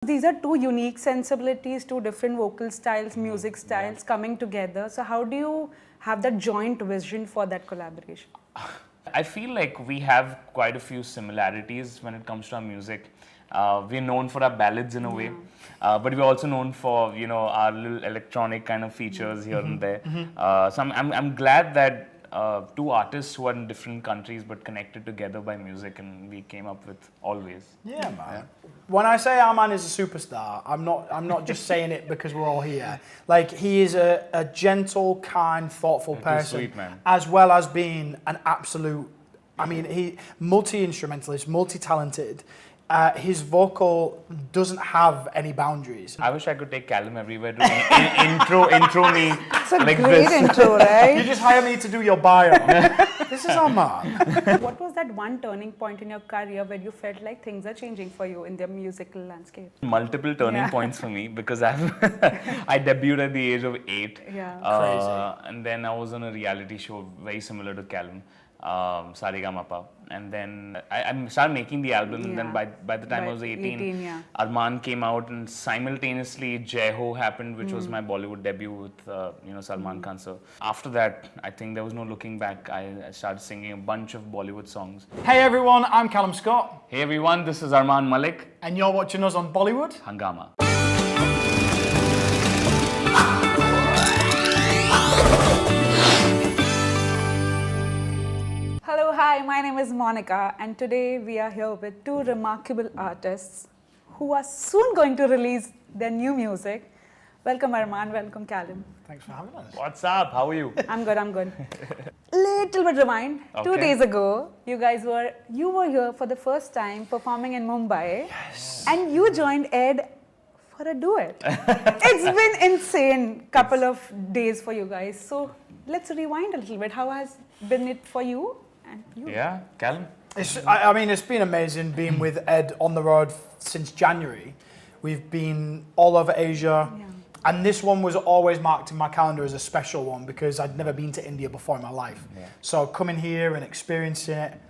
These are two unique sensibilities, two different vocal styles, music styles coming together. So how do you have that joint vision for that collaboration? I feel like we have quite a few similarities when it comes to our music. We're known for our ballads in a way, but we're also known for, you know, our little electronic kind of features here and there. So I'm glad that two artists who are in different countries but connected together by music, and we came up with Always. Yeah, man. Yeah. When I say our man is a superstar, I'm not just saying it because we're all here. Like, he is a gentle, kind, thoughtful person, sweet, man. As well as being an absolute, I mean, he multi-instrumentalist, multi-talented. His vocal doesn't have any boundaries. I wish I could take 𝐂𝐚𝐥𝐮𝐦 everywhere to intro me It's a like great this. intro, right? You just hire me to do your bio. This is our man. What was that one turning point in your career where you felt like things are changing for you in the musical landscape? Multiple turning points for me because I debuted at the age of 8. Yeah. Crazy. And then I was on a reality show very similar to 𝐂𝐚𝐥𝐿, 𝐓𝐷 and then I started making the album, and then by the time I was 18, Arman came out, and simultaneously Jai Ho happened, which was my Bollywood debut with Salman Khan. So after that, I think there was no looking back. I started singing a bunch of Bollywood songs. Hey everyone, I'm Callum Scott. Hey everyone, this is Arman Malik. And you're watching us on Bollywood Hangama. Hello, hi, my name is Monica, and today we are here with two remarkable artists who are soon going to release their new music. Welcome Arman, welcome 𝐂𝐚𝐥. Thanks for having us. What's up? How are you? I'm good. Little bit rewind. Okay. 2 days ago, you were here for the first time performing in Mumbai. Yes. And you joined Ed for a duet. It's been insane couple of days for you guys. So let's rewind a little bit. How has been it for you and you? Yeah, 𝐂𝐚𝐥. I mean, it's been amazing being with Ed on the road since January. We've been all over Asia. Yeah. And this one was always marked in my calendar as a special one because I'd never been to India before in my life. Yeah. So coming here and experiencing it,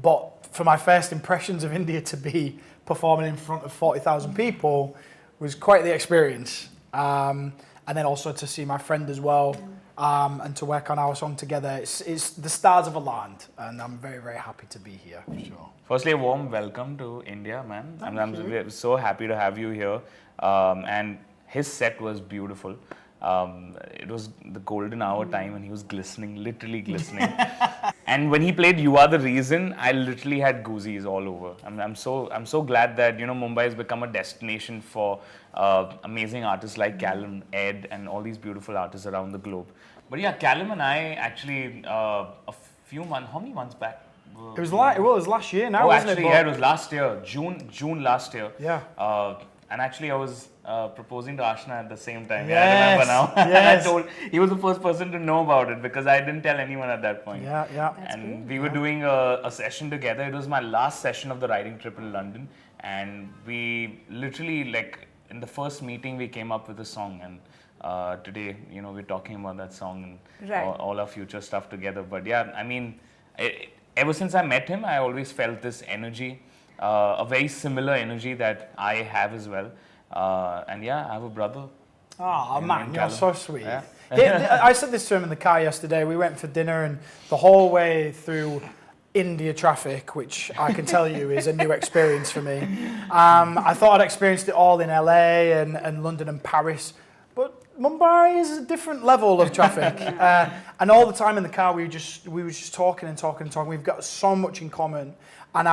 but for my first impressions of India to be performing in front of 40,000 people was quite the experience. And then also to see my friend as well, and to work on our song together. It's the stars have aligned, and I'm very, very happy to be here, for sure. Firstly, a warm welcome to India, man. I'm so happy to have you here. And his set was beautiful. It was the golden hour time, and he was glistening, literally glistening. And when he played "You Are the Reason," I literally had goosies all over. I'm so glad that, you know, Mumbai has become a destination for amazing artists like 𝐂𝐚𝐥, Ed, and all these beautiful artists around the globe. But yeah, 𝐂𝐚𝐥 and I actually a few months, how many months back? It was last year now, wasn't actually, it? Yeah, it was last year, June last year. Yeah. And actually, I was proposing to Ashna at the same time. Yes. Yeah, I remember now. Yes. I told, he was the first person to know about it because I didn't tell anyone at that point. Yeah. That's And great. we were doing a session together. It was my last session of the writing trip in London. And we literally, like, in the first meeting, we came up with a song. And today, you know, we're talking about that song and all our future stuff together. But yeah, I mean, ever since I met him, I always felt this energy. A very similar energy that I have as well. And yeah, I have a brother. Oh man, you're so sweet. Yeah. I said this to him in the car yesterday. We went for dinner, and the whole way through India traffic, which I can tell you is a new experience for me. I thought I'd experienced it all in LA and London and Paris, but Mumbai is a different level of traffic. And all the time in the car, we were just talking and talking and talking. We've got so much in common, and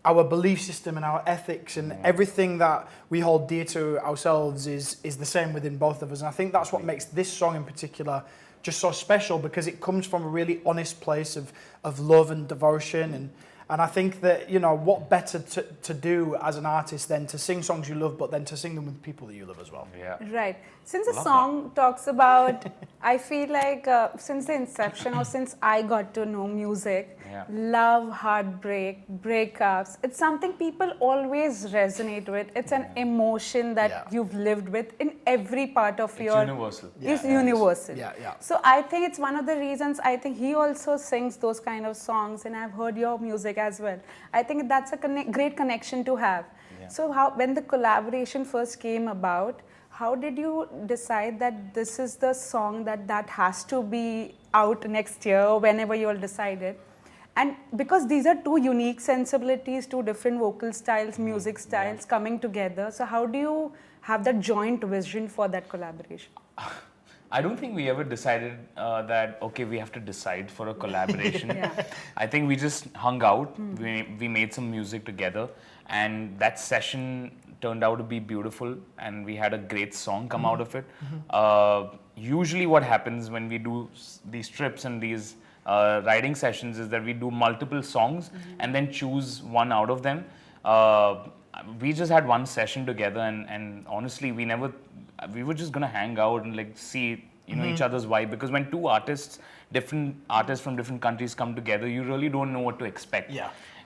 our belief system and our ethics and everything that we hold dear to ourselves is the same within both of us. And I think that's what makes this song in particular just so special, because it comes from a really honest place of love and devotion. And I think that, you know, what better to do as an artist than to sing songs you love, but then to sing them with people that you love as well. Yeah. Right. Since the song talks about, I feel like since the inception or since I got to know music, love, heartbreak, breakups, it's something people always resonate with. It's an emotion that you've lived with in every part of your... It's universal. It's universal. Yeah. So I think it's one of the reasons I think he also sings those kind of songs, and I've heard your music as well. I think that's a great connection to have. So when the collaboration first came about, how did you decide that this is the song that has to be out next year, whenever you all decided? And because these are two unique sensibilities, two different vocal styles, music styles coming together, so how do you have that joint vision for that collaboration? I don't think we ever decided that, okay, we have to decide for a collaboration. I think we just hung out, we made some music together, and that session turned out to be beautiful, and we had a great song come out of it. Usually what happens when we do these trips and these writing sessions is that we do multiple songs and then choose one out of them. We just had one session together, and honestly, we were just gonna hang out and like see each other's vibe, because when two different artists from different countries come together, you really don't know what to expect.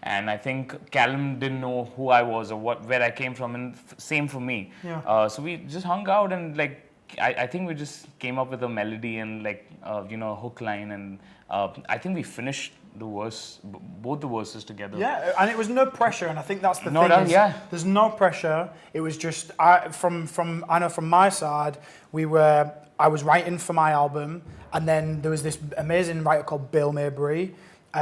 And I think 𝐂𝐚𝐥𝐿 didn't know who I was or where I came from, and same for me. So we just hung out, and like I think we just came up with a melody and like a hook line, and I think we finished both the verses together. Yeah, and it was no pressure, and I think that's the thing. There's no pressure. It was just from my side, I was writing for my album, and then there was this amazing writer called Bill Maybury,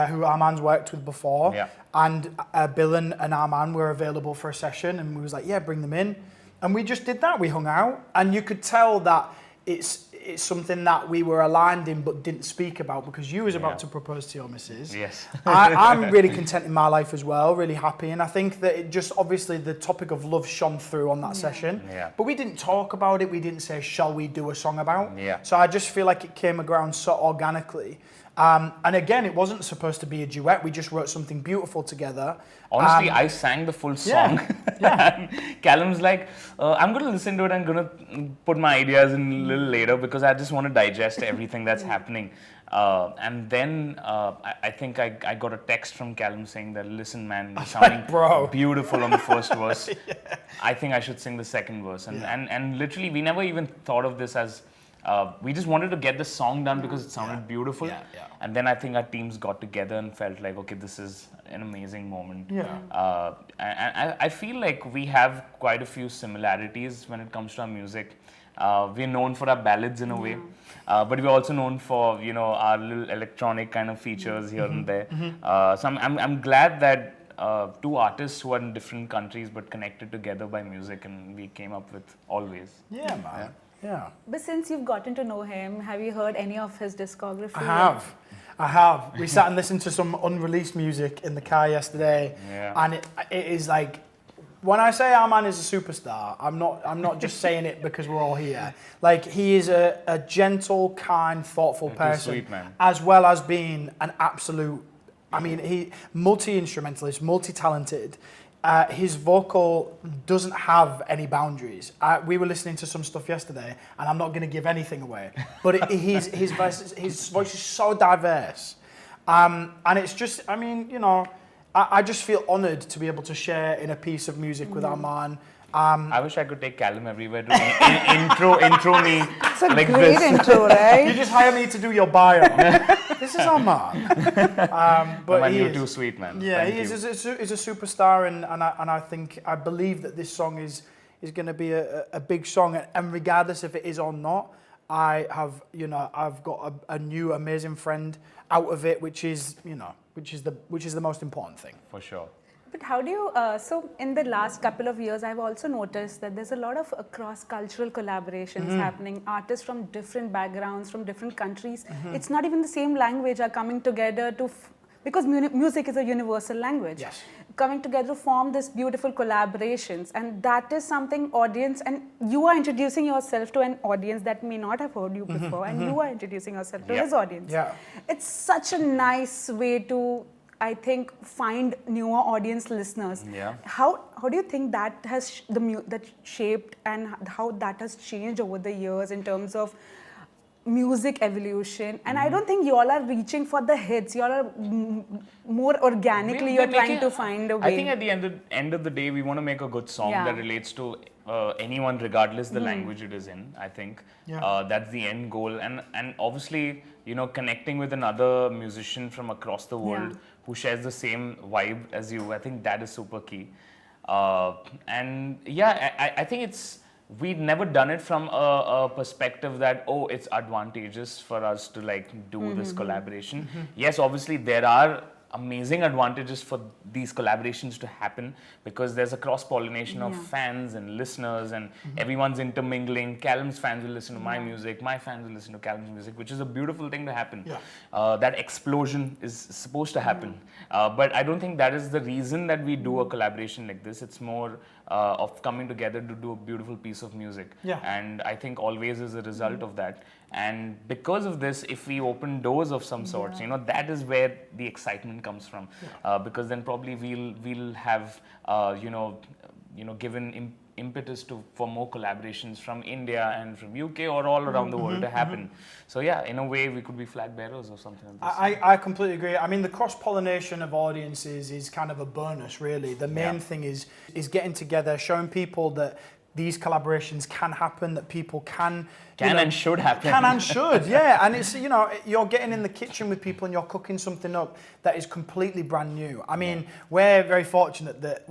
who Armand's worked with before, and Bill and Armand were available for a session, and we was like, yeah, bring them in, and we just did that. We hung out, and you could tell that it's something that we were aligned in but didn't speak about, because you was about to propose to your missus. Yes. I'm really content in my life as well, really happy, and I think that it just, obviously the topic of love shone through on that session, but we didn't talk about it, we didn't say, shall we do a song about? So I just feel like it came around so organically. And again, it wasn't supposed to be a duet, we just wrote something beautiful together. Honestly, I sang the full song. 𝐂𝐚𝐿's like, I'm going to listen to it, I'm going to put my ideas in a little later, because I just want to digest everything that's happening. And then I think I got a text from 𝐂𝐿 saying that, listen man, you're sounding beautiful on the first verse. I think I should sing the second verse. And literally, we never even thought of this as, we just wanted to get the song done because it sounded beautiful. And then I think our teams got together and felt like, okay, this is an amazing moment. And I feel like we have quite a few similarities when it comes to our music. We're known for our ballads in a way, but we're also known for our little electronic kind of features here and there. So I'm glad that two artists who are in different countries but connected together by music, and we came up with Always. Yeah, man. Yeah. But since you've gotten to know him, have you heard any of his discography? I have. We sat and listened to some unreleased music in the car yesterday, and it is like, when I say our man is a superstar, I'm not just saying it because we're all here. Like, he is a gentle, kind, thoughtful person, sweet, man. As well as being an absolute, he multi-instrumentalist, multi-talented. His vocal doesn't have any boundaries. We were listening to some stuff yesterday, and I'm not going to give anything away, but his voice is so diverse, and it's just, I just feel honoured to be able to share in a piece of music with Arman. I wish I could take 𝐂𝐿 everywhere to intro me it's a like great this. intro, right? You just hire me to do your bio. This is Arman. But man, you're too sweet, man. Yeah, Thank he's a superstar, and I believe that this song is going to be a big song, and regardless if it is or not, I've got a new amazing friend out of it, which is the most important thing. For sure. But how do you, so in the last couple of years, I've also noticed that there's a lot of cross-cultural collaborations happening. Artists from different backgrounds, from different countries. It's not even the same language are coming together because music is a universal language. Yes. Coming together to form this beautiful collaborations, and that is something audience, and you are introducing yourself to an audience that may not have heard you before, and you are introducing yourself to his audience. It's such a nice way to, I think, find newer audience listeners. How do you think that has that shaped, and how that has changed over the years in terms of music evolution? And I don't think you all are reaching for the hits. You all are more organically, you're trying to find a way. I think at the end of the day, we want to make a good song that relates to anyone, regardless the language it is in. I think that's the end goal, and obviously, connecting with another musician from across the world who shares the same vibe as you. I think that is super key. And yeah, I think we'd never done it from a perspective that, oh, it's advantageous for us to like do this collaboration. Yes, obviously there are amazing advantages for these collaborations to happen because there's a cross-pollination of fans and listeners and everyone's intermingling. 𝐂𝐚𝐥𝐮's fans will listen to my music, my fans will listen to 𝐂𝐚𝐥𝐿's music, which is a beautiful thing to happen. That explosion is supposed to happen. But I don't think that is the reason that we do a collaboration like this. It's more of coming together to do a beautiful piece of music. And I think Always is a result of that. And because of this, if we open doors of some sorts, you know, that is where the excitement comes from. Because then probably we'll have, given impetus for more collaborations from India and from UK or all around the world to happen. So yeah, in a way, we could be flag bearers or something like this. I completely agree. I mean, the cross-pollination of audiences is kind of a bonus, really. The main thing is getting together, showing people that these collaborations can happen, that people can and should happen. Can and should, yeah. And it's, you know, you're getting in the kitchen with people and you're cooking something up that is completely brand new. I mean, we're very fortunate that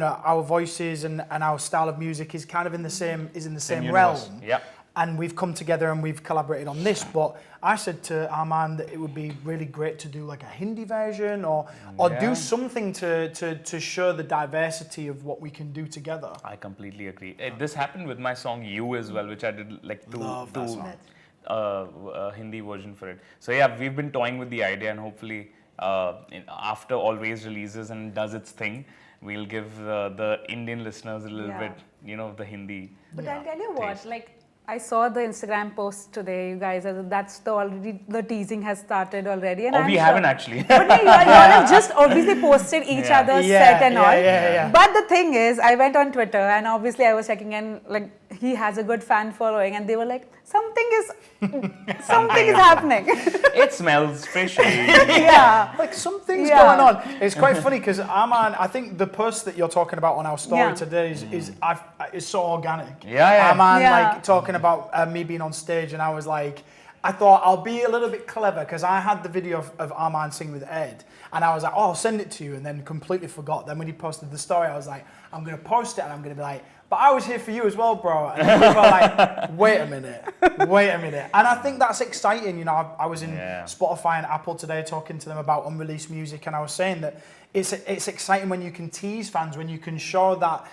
our voices and our style of music is kind of in the same realm. Yeah. And we've come together and we've collaborated on this. But I said to 𝐴𝐴Man that it would be really great to do like a Hindi version or do something to show the diversity of what we can do together. I completely agree. This happened with my song You as well, which I did like two Hindi version for it. So yeah, we've been toying with the idea and hopefully after Always releases and does its thing, we'll give the Indian listeners a little bit, the Hindi. But I'll tell you what, like, I saw the Instagram post today, you guys. That's the teasing has started already. And we haven't actually. But no, you all have just obviously posted each other's set and all. But the thing is, I went on Twitter and obviously I was checking and like he has a good fan following, and they were like, something is happening. It smells fishy. Like something's going on. It's quite funny because 𝐴𝐴Man, I think the post that you're talking about on our story today is so organic. 𝐴𝐴Man like talking about me being on stage, and I was like, I thought I'll be a little bit clever because I had the video of 𝐴𝐴Man singing with Ed, and I was like, oh, I'll send it to you, and then completely forgot. Then when he posted the story, I was like, I'm going to post it and I'm going to be like, but I was here for you as well, bro. And people were like, wait a minute. And I think that's exciting. You know, I was in Spotify and Apple today talking to them about unreleased music, and I was saying that it's exciting when you can tease fans, when you can show that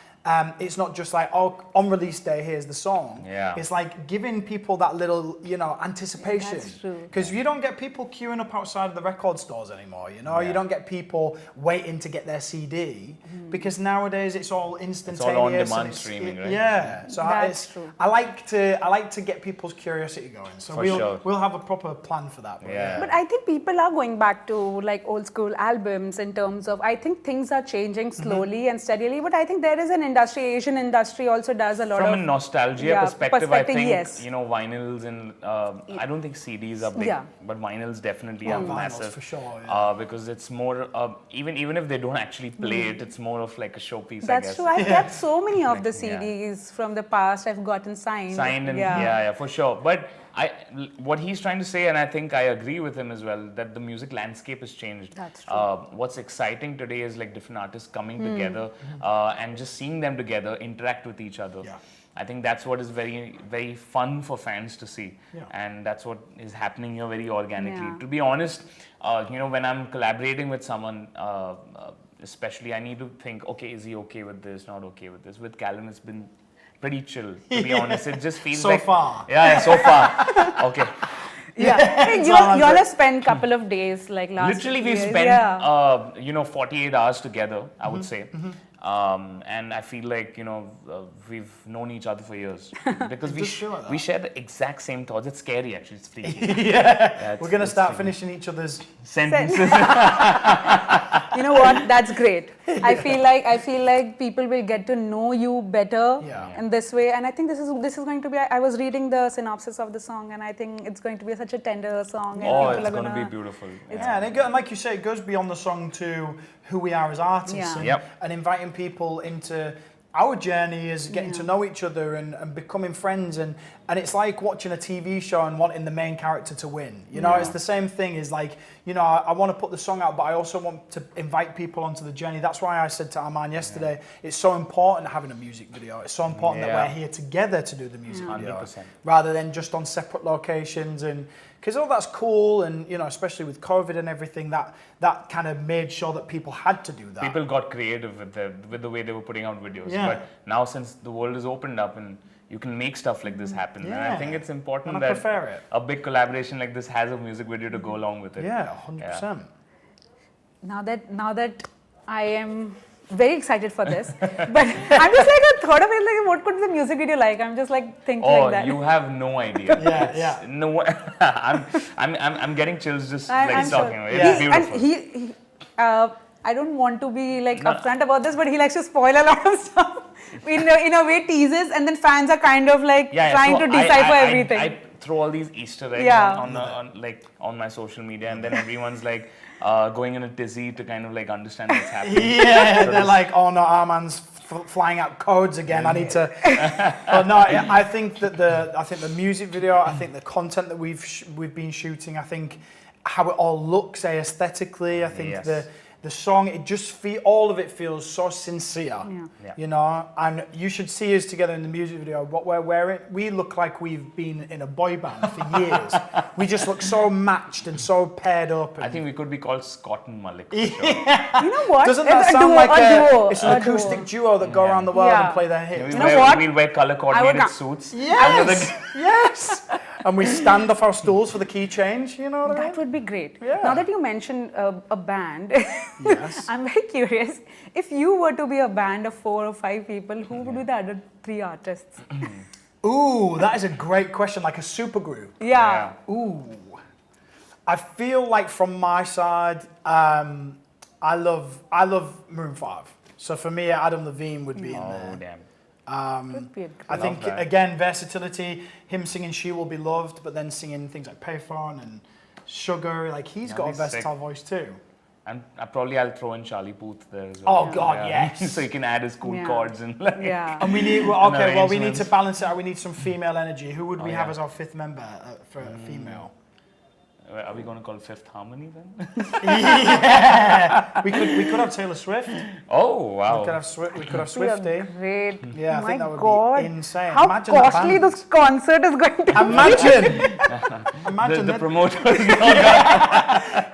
it's not just like, oh, on release day, here's the song. It's like giving people that little, anticipation. That's true. Because you don't get people queuing up outside of the record stores anymore, You don't get people waiting to get their CD because nowadays it's all instantaneous. It's all on-demand streaming, right? Yeah. So that's true. I like to get people's curiosity going. So we'll have a proper plan for that. But I think people are going back to like old school albums in terms of, I think things are changing slowly and steadily, but I think there is an Asian industry also does a lot from a nostalgia perspective, I think, yes. vinyls and I don't think CDs are big, but vinyls definitely are massive. For sure, because it's more, even if they don't actually play it, it's more of like a showpiece, I guess. That's true. I've kept so many of the CDs from the past. I've gotten signed. And for sure. But what he's trying to say, and I think I agree with him as well, that the music landscape has changed. That's true. What's exciting today is like different artists coming together and just seeing them together interact with each other. I think that's what is very, very fun for fans to see. And that's what is happening here very organically. To be honest, when I'm collaborating with someone, especially, I need to think, okay, is he okay with this, not okay with this? With 𝐂𝐚, it's been pretty chill, to be honest. It just feels so far. Yeah, so far. Okay. Hey, you all have spent a couple of days like last Literally, we spent 48 hours together, I would say. And I feel like, we've known each other for years. Because we share the exact same thoughts. It's scary, actually. It's freaky. We're going to start finishing each other's sentences. You know what? That's great. I feel like people will get to know you better in this way. And I think this is going to be, I was reading the synopsis of the song, and I think it's going to be such a tender song. And it's going to be beautiful. And like you say, it goes beyond the song to who we are as artists and inviting people into our journey is getting to know each other and becoming friends, and it's like watching a TV show and wanting the main character to win. You know, it's the same thing. Is like, you know, I want to put the song out, but I also want to invite people onto the journey. That's why I said to Aman yesterday, it's so important having a music video. It's so important that we're here together to do the music video, 100%. rather than just on separate locations. And because all that's cool, and you know, especially with COVID and everything, that kind of made sure that people had to do that. People got creative with the way they were putting out videos. Yeah. But now, since the world is opened up and you can make stuff like this happen, and I think it's important And I that prefer it. a big collaboration like this has a music video to go along with it. Yeah, 100%. Now that I am very excited for this, but I'm just like a thought of it, like what could the music video like? I'm just like thinking like that. You have no idea. Yeah. No, I'm getting chills just I'm talking sure. about it. It's beautiful. And he I don't want to be like upfront about this, but he likes to spoil a lot of stuff. In a way, teases, and then fans are kind of like trying to decipher everything. I throw all these Easter eggs on my social media, and then everyone's like going in a tizzy to kind of like understand what's happening. Yeah, so they're like, oh no, Arman's flying out codes again. I need to. But no, I think that the music video, I think the content that we've been shooting, I think how it all looks aesthetically, I think the song, it just all of it feels so sincere, you know. And you should see us together in the music video. What we're wearing, we look like we've been in a boy band for years. We just look so matched and so paired up. I think we could be called 𝐂𝐚𝐥𝐿 Malik. For sure. You know what? Doesn't that sound like a duo? It's an acoustic duo that go around the world and play their hits. You know what? We'll wear color coordinated suits. Yes, yes. And we stand off our stools for the key change. You know what I mean? That would be great. Yeah. Now that you mentioned a band, Yes. I'm very curious. If you were to be a band of 4 or 5 people, who would be the other 3 artists? Ooh, that is a great question. Like a supergroup. Yeah. Ooh. I feel like from my side, I love Maroon 5. So for me, Adam Levine would be in there. Oh damn. Would be a great. I think that. again versatility. Him singing "She Will Be Loved," but then singing things like "Payphone" and "Sugar." Like he's got a he's versatile sick. voice too. And I'll throw in Charlie Puth there as well. Oh God, yes. So you can add his cool chords and like. Yeah. And we need we need to balance it out. We need some female energy. Who would we have as our 5th member for a female? Are we going to call Fifth Harmony then? Yeah, we could have Taylor Swift. Oh wow. We could have Swiftie. Great. Yeah, I My think that would God. be insane. How Imagine that costly band. this concert is going to be. Imagine the that. promoters.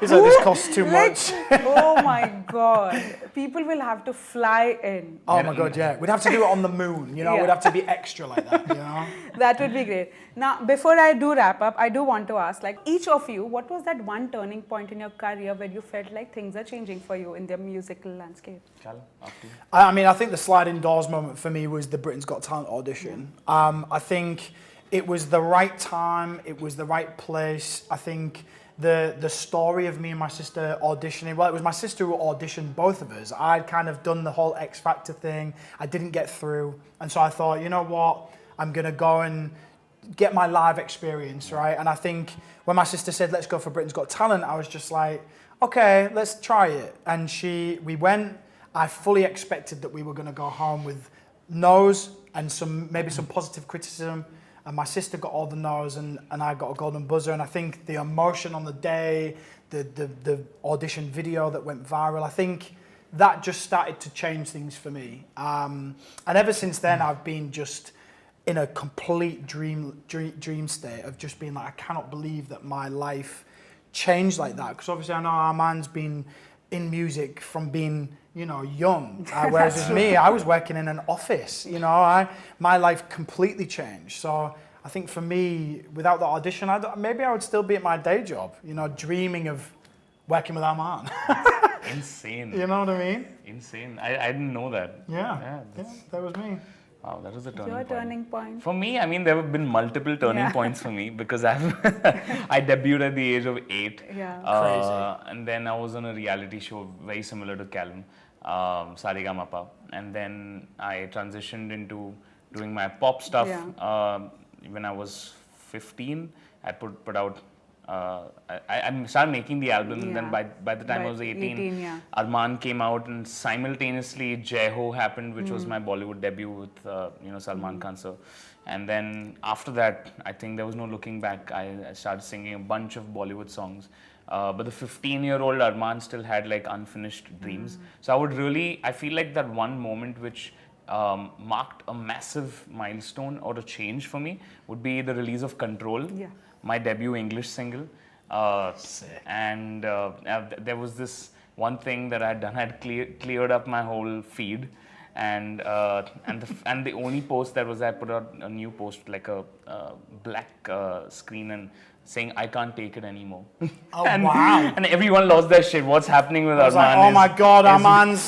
He's like, this costs too much. Oh my God. People will have to fly in. Oh my God, yeah. We'd have to do it on the moon, you know? Yeah. We'd have to be extra like that, you know? That would be great. Now, before I do wrap up, I do want to ask, like, each of you, what was that one turning point in your career where you felt like things are changing for you in the musical landscape? Callum, after you. I mean, I think the sliding doors moment for me was the Britain's Got Talent audition. I think it was the right time, it was the right place. I think the story of me and my sister auditioning, well, it was my sister who auditioned both of us. I'd kind of done the whole X Factor thing. I didn't get through. And so I thought, you know what? I'm going to go and get my live experience, right? And I think when my sister said, let's go for Britain's Got Talent, I was just like, okay, let's try it. And we went. I fully expected that we were going to go home with no's and maybe some positive criticism. And my sister got all the no's and I got a golden buzzer. And I think the emotion on the day, the audition video that went viral, I think that just started to change things for me. And ever since then, I've been just in a complete dream state of just being like, I cannot believe that my life changed like that. Because obviously I know Arman's been in music from being, you know, young. Whereas with me, I was working in an office, you know, my life completely changed. So I think for me, without the audition, maybe I would still be at my day job, you know, dreaming of working with Arman. Insane. You know what I mean? Insane. I didn't know that. Yeah, that was me. Wow, that was a turning Your point. turning point. For me, I mean, there have been multiple turning points for me because I debuted at the age of 8. Yeah. And then I was on a reality show very similar to Callum, Saregama. And then I transitioned into doing my pop stuff when I was 15. I put out I started making the album, and then Yeah. by the time I was 18, yeah. Armaan came out, and simultaneously Jai Ho happened, which was my Bollywood debut with Salman Khan sir. And then after that, I think there was no looking back. I started singing a bunch of Bollywood songs. But the 15-year-old Armaan still had like unfinished dreams. So I feel like that one moment which marked a massive milestone or a change for me would be the release of Control, my debut English single. And there was this one thing that I had done. I had cleared up my whole feed. And the only post that was, I put out a new post, like a black screen, and saying I can't take it anymore. Oh, wow. And everyone lost their shit. What's happening with Armaan? Like, oh my God,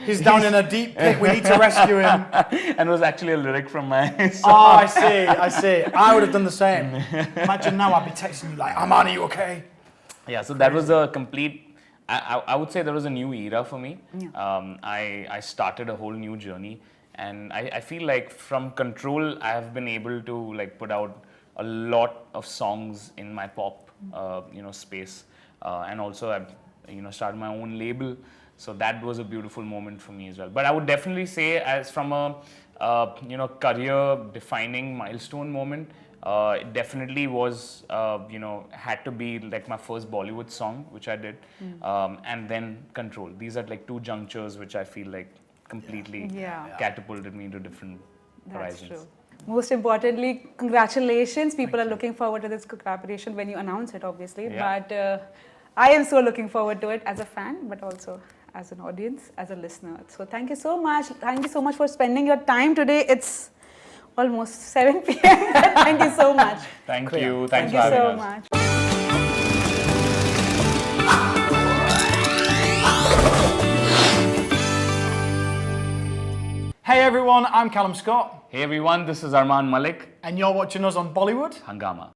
he's down in a deep pit. We need to rescue him. And it was actually a lyric from my song. Oh, I see. I would have done the same. Imagine now I'd be texting you like, Armaan, are you okay? Yeah, so that was a complete, I would say there was a new era for me. I started a whole new journey, and I feel like from Control I have been able to like put out a lot of songs in my pop space, and also I've started my own label, so that was a beautiful moment for me as well. But I would definitely say, as from a career defining milestone moment, it definitely was had to be like my first Bollywood song, which I did, and then Control. These are like two junctures which I feel like completely catapulted me to different horizons. True. Most importantly, congratulations. People are looking forward to this collaboration when you announce it, obviously. But I am so looking forward to it as a fan, but also as an audience, as a listener. So thank you so much. Thank you so much for spending your time today. It's almost 7 p.m. Thank you so much. Thank you. Thanks Thank for you having so us. much. Hey everyone, I'm Callum Scott. Hey everyone, this is Armaan Malik. And you're watching us on Bollywood Hangama.